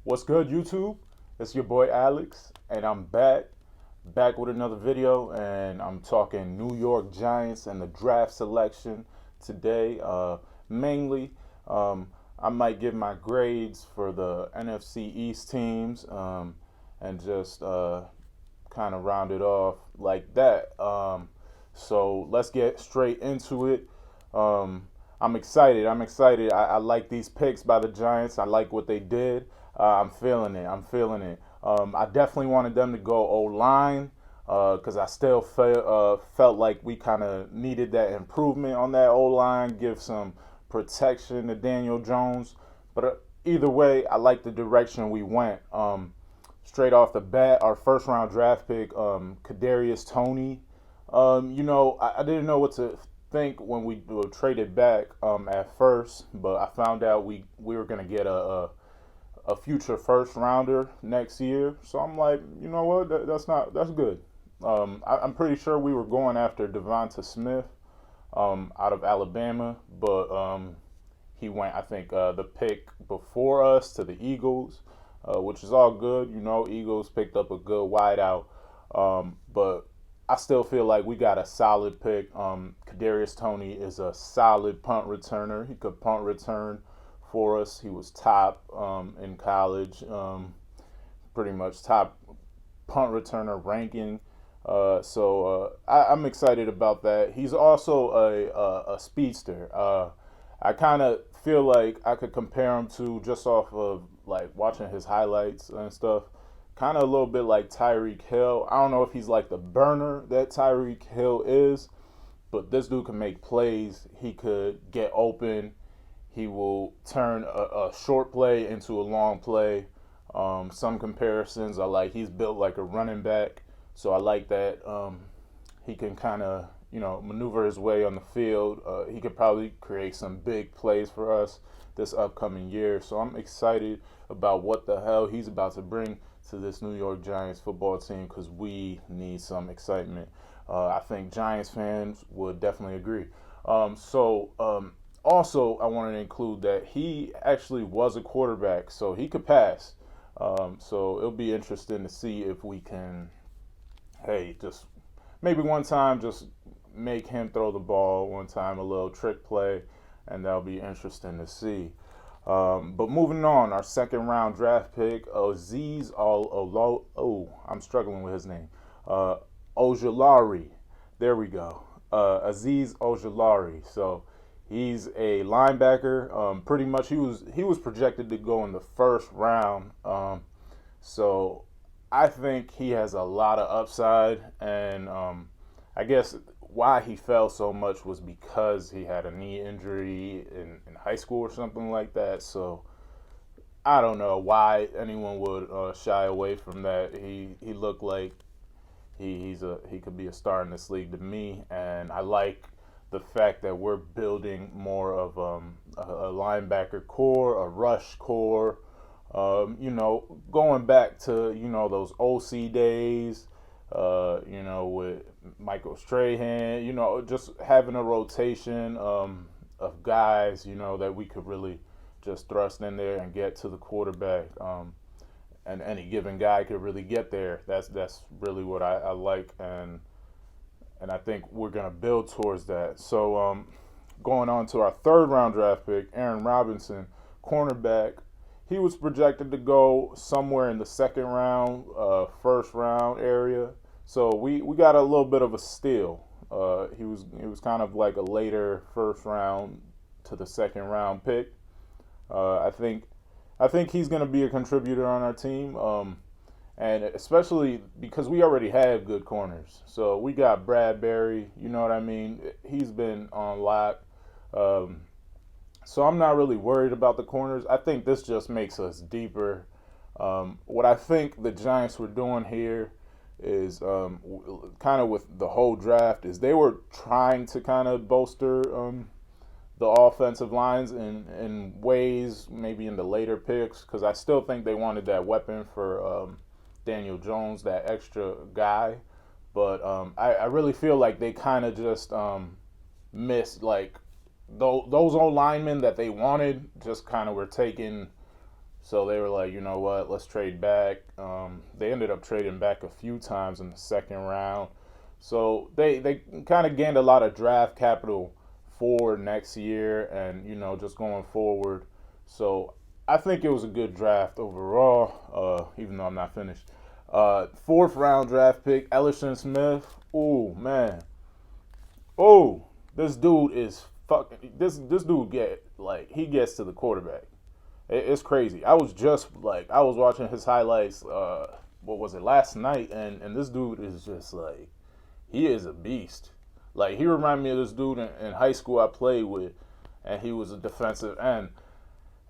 What's good, YouTube? It's your boy Alex, and I'm back with another video, and I'm talking New York Giants and the draft selection today. Mainly, I might give my grades for the NFC East teams, and just kind of round it off like that. So let's get straight into it. I'm excited. I like these picks by the Giants. I like what they did. I'm feeling it. I definitely wanted them to go O-line because I still felt like we kind of needed that improvement on that O-line, give some protection to Daniel Jones. But either way, I like the direction we went. Straight off the bat, our first round draft pick, Kadarius Toney. I didn't know what to think when we were traded back at first, but I found out we were gonna get a future first rounder next year. So I'm like, you know what? That's good. I'm pretty sure we were going after Devonta Smith out of Alabama, but he went, I think, the pick before us to the Eagles, which is all good. Eagles picked up a good wideout, but I still feel like we got a solid pick. Kadarius Toney is a solid punt returner. He could punt return for us. He was top in college, pretty much top punt returner ranking. I'm excited about that. He's also a speedster. I kind of feel like I could compare him to, just off of like watching his highlights and stuff, kind of a little bit like Tyreek Hill. I don't know if he's like the burner that Tyreek Hill is, but this dude can make plays. He could get open. He will turn a short play into a long play. Some comparisons are like he's built like a running back, so I like that. He can kind of maneuver his way on the field. He could probably create some big plays for us this upcoming year. So I'm excited about what the hell he's about to bring to this New York Giants football team, because we need some excitement. I think Giants fans would definitely agree. Also, I wanted to include that he actually was a quarterback, so he could pass. So it'll be interesting to see if we can, just maybe one time just make him throw the ball one time, a little trick play, and that'll be interesting to see. But moving on, our second round draft pick, Azeez I'm struggling with his name. Ojulari. There we go. Azeez Ojulari. So he's a linebacker. Pretty much he was projected to go in the first round. So I think he has a lot of upside, and I guess why he fell so much was because he had a knee injury in high school or something like that. So I don't know why anyone would shy away from that. He looked like he could be a star in this league to me, and I like the fact that we're building more of a linebacker core, a rush core. Going back to those OC days. With Michael Strahan, just having a rotation of guys, that we could really just thrust in there and get to the quarterback. And any given guy could really get there. That's really what I like, and I think we're gonna build towards that. So going on to our third round draft pick, Aaron Robinson, cornerback. He was projected to go somewhere in the second round, first round area. So we got a little bit of a steal. He was kind of like a later first round to the second round pick. I think he's going to be a contributor on our team, and especially because we already have good corners. So we got Bradbury. You know what I mean? He's been on lock. So I'm not really worried about the corners. I think this just makes us deeper. What I think the Giants were doing here is kind of with the whole draft is they were trying to kind of bolster the offensive lines in ways maybe in the later picks, because I still think they wanted that weapon for Daniel Jones, that extra guy. But I really feel like they kind of just missed, like, those old linemen that they wanted just kind of were taken So they were like, you know what, let's trade back. They ended up trading back a few times in the second round. So they kind of gained a lot of draft capital for next year and, just going forward. So I think it was a good draft overall, even though I'm not finished. Fourth round draft pick, Elliot Smith. Oh, man. Oh, this dude is fucking. This dude he gets to the quarterback. It's crazy. I was watching his highlights. What was it, last night? And this dude is just like, he is a beast. Like, he reminded me of this dude in high school I played with, and he was a defensive end.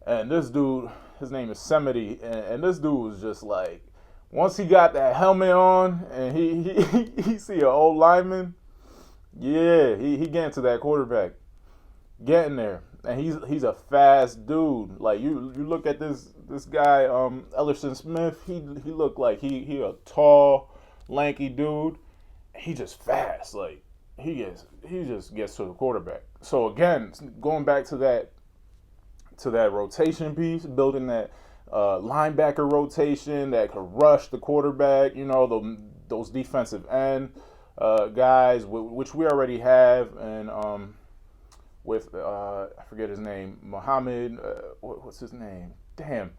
And this dude, his name is Semity, and this dude was just like, once he got that helmet on and he see an old lineman, yeah, he getting to that quarterback, getting there, and he's a fast dude. Like, you look at this guy, Ellerson Smith. He looked like he a tall, lanky dude. He just fast. Like, he just gets to the quarterback. So again, going back to that rotation piece, building that linebacker rotation that could rush the quarterback. Those defensive end guys, which we already have, and with I forget his name, Muhammad. What's his name? Damn,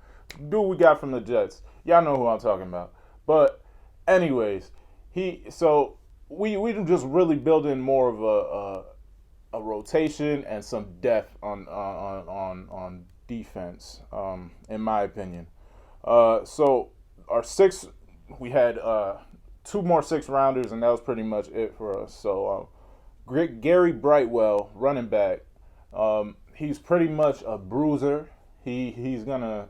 dude we got from the Jets. Y'all know who I'm talking about. But anyways, we just really building more of a rotation and some depth on defense, in my opinion. So our we had two more 6 rounders, and that was pretty much it for us. So Gary Brightwell, running back, he's pretty much a bruiser. He's gonna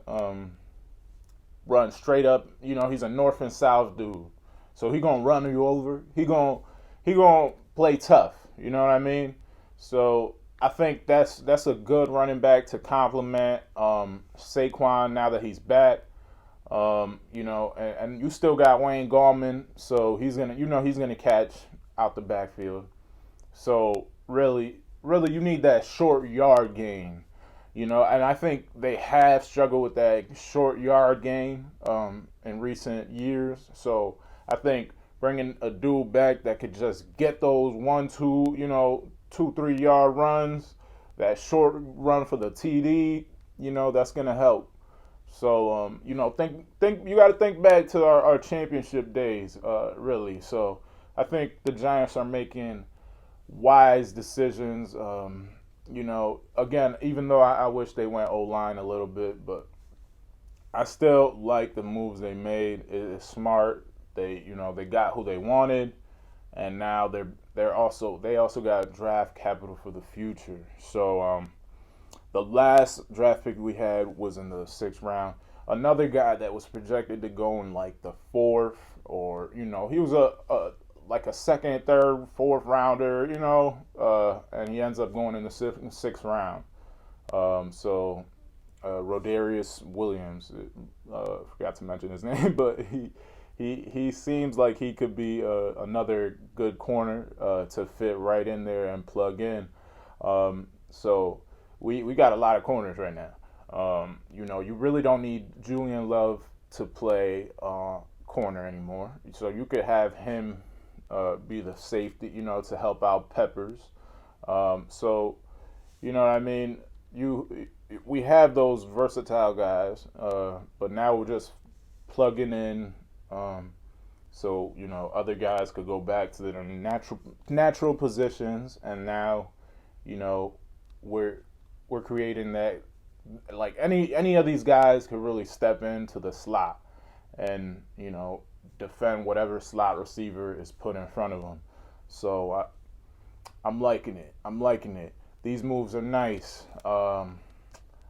run straight up. He's a north and south dude, so he gonna run you over. He gonna play tough. You know what I mean? So I think that's a good running back to complement Saquon now that he's back. And you still got Wayne Gallman, so he's gonna catch out the backfield. So really, you need that short yard game, and I think they have struggled with that short yard game in recent years. So I think bringing a dude back that could just get those 2-3 yard runs, that short run for the TD, that's gonna help. So think you got to think back to our championship days, really. So I think the Giants are making wise decisions. Again, even though I wish they went O-line a little bit, but I still like the moves they made. It's smart. They got who they wanted, and now they also got draft capital for the future. So the last draft pick we had was in the 6th round. Another guy that was projected to go in like the 4th, or he was like a 2nd, 3rd, 4th rounder, and he ends up going in the 6th round. Rodarius Williams, forgot to mention his name, but he seems like he could be another good corner to fit right in there and plug in. So we got a lot of corners right now. You really don't need Julian Love to play corner anymore. So you could have him be the safety, to help out Peppers. So, you know what I mean? We have those versatile guys, but now we're just plugging in, so other guys could go back to their natural positions, and now, we're creating that, like any of these guys could really step into the slot and defend whatever slot receiver is put in front of them. So I'm liking it. These moves are nice.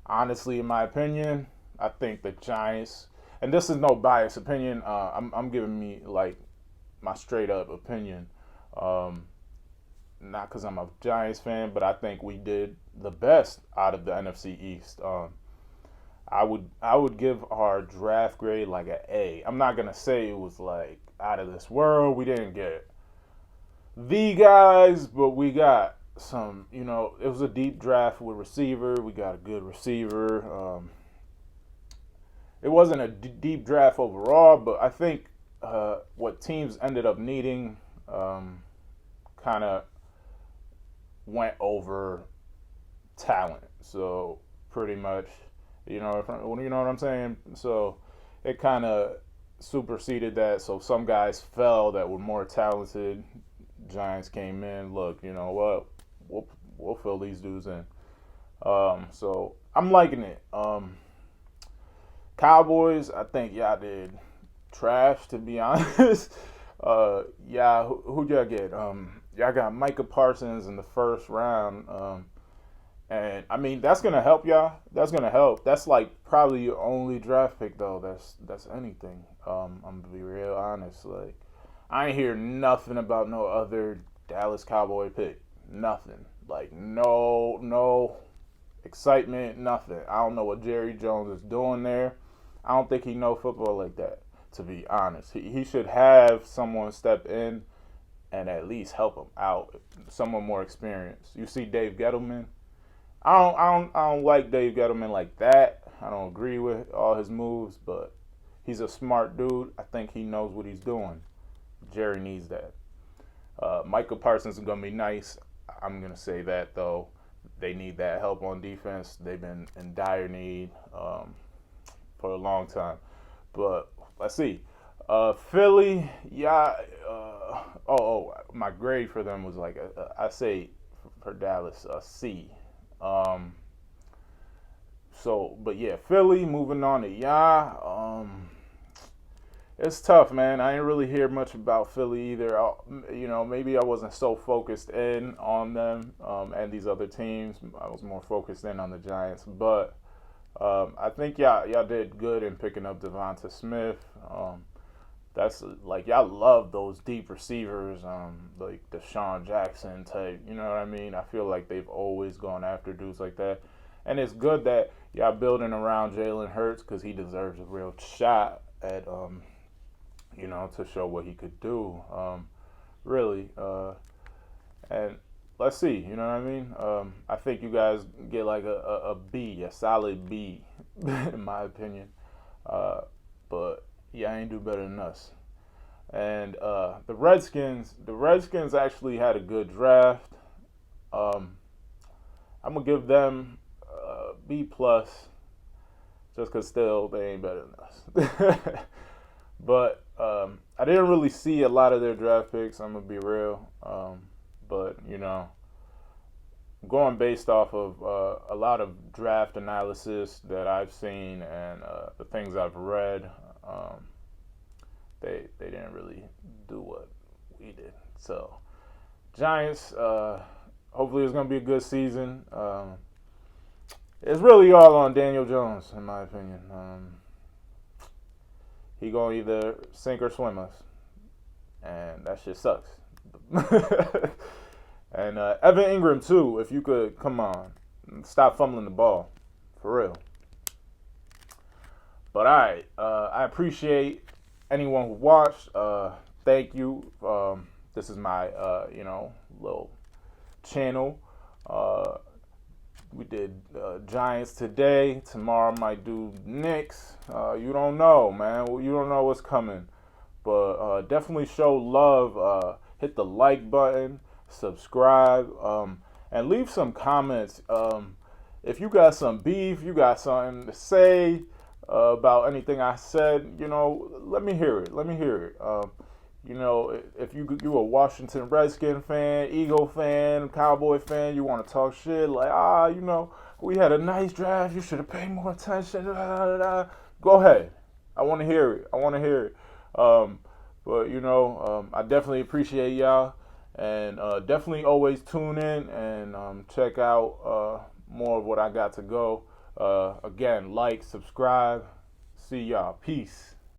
Honestly, in my opinion, I think the Giants, and this is no biased opinion, I'm giving me like my straight up opinion. Not because I'm a Giants fan, but I think we did the best out of the NFC East. I would give our draft grade like an A. I'm not gonna say it was like out of this world. We didn't get the guys, but we got some. It was a deep draft with receiver. We got a good receiver. it wasn't a deep draft overall, but I think what teams ended up needing kind of went over talent. So pretty much, you know what I'm saying. So it kind of superseded that. So some guys fell that were more talented. Giants came in. Look, you know what? We'll fill these dudes in. So I'm liking it. Cowboys, I think y'all did trash, to be honest. Yeah, who'd y'all get? Y'all got Micah Parsons in the first round. And I mean that's gonna help y'all. That's gonna help. That's like probably your only draft pick though. That's anything. I'm gonna be real honest. Like I ain't hear nothing about no other Dallas Cowboy pick. Nothing. Like no excitement. Nothing. I don't know what Jerry Jones is doing there. I don't think he know football like that. To be honest, he should have someone step in and at least help him out. Someone more experienced. You see Dave Gettleman. I don't like Dave Gettleman like that. I don't agree with all his moves, but he's a smart dude. I think he knows what he's doing. Jerry needs that. Michael Parsons is gonna be nice. I'm gonna say that though. They need that help on defense. They've been in dire need for a long time. But let's see. Philly, yeah. My grade for them was like I say for Dallas a C. But yeah, Philly, moving on to it's tough, man. I didn't really hear much about Philly either. Maybe I wasn't so focused in on them and these other teams. I was more focused in on the Giants. But I think y'all did good in picking up Devonta Smith. That's like y'all love those deep receivers, like Deshaun Jackson type. You know what I mean? I feel like they've always gone after dudes like that, and it's good that y'all building around Jalen Hurts because he deserves a real shot at, to show what he could do, really. And let's see. You know what I mean? I think you guys get like a B, a solid B, in my opinion. But yeah, I ain't do better than us. And the Redskins actually had a good draft. I'm gonna give them B plus, just cause still they ain't better than us. But I didn't really see a lot of their draft picks. I'm gonna be real. But going based off of a lot of draft analysis that I've seen and the things I've read. They didn't really do what we did. So Giants, hopefully it's gonna be a good season. It's really all on Daniel Jones, in my opinion. He gonna either sink or swim us, and that shit sucks. And Evan Ingram too. If you could come on, stop fumbling the ball, for real. But all right, I appreciate anyone who watched. Thank you. This is my little channel. We did Giants today. Tomorrow I might do Knicks. You don't know, man. You don't know what's coming. But definitely show love. Hit the like button, subscribe, and leave some comments. If you got some beef, you got something to say about anything I said, let me hear it. If you a Washington Redskin fan, Eagle fan, Cowboy fan, you want to talk shit like, we had a nice draft, you should have paid more attention, go ahead. I want to hear it. But I definitely appreciate y'all, and definitely always tune in and check out more of what I got to go. Again, like, subscribe. See y'all. Peace.